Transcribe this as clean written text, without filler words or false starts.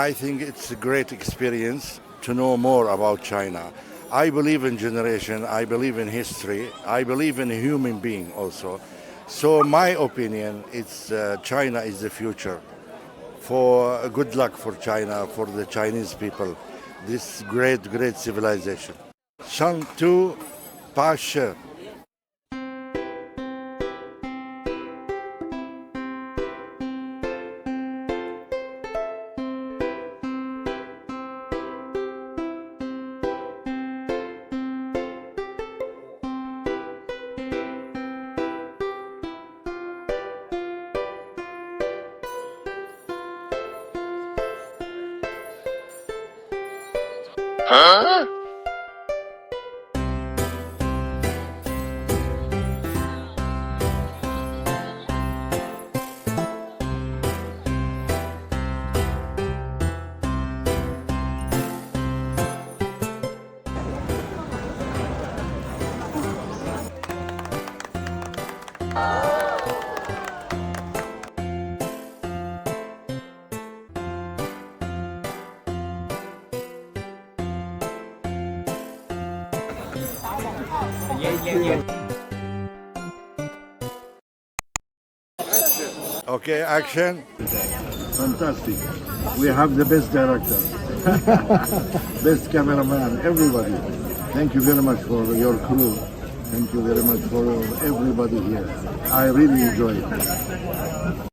I think it's a great experience to know more about China. I believe in generation, I believe in history, I believe in a human being also. So my opinion is China is the future. For good luck for China, for the Chinese people, this great, great civilization. Chengdu, Pasha. Huh? Okay, action. Fantastic. We have the best director, best cameraman, everybody. Thank you very much for your crew. Thank you very much for everybody here. I really enjoy it.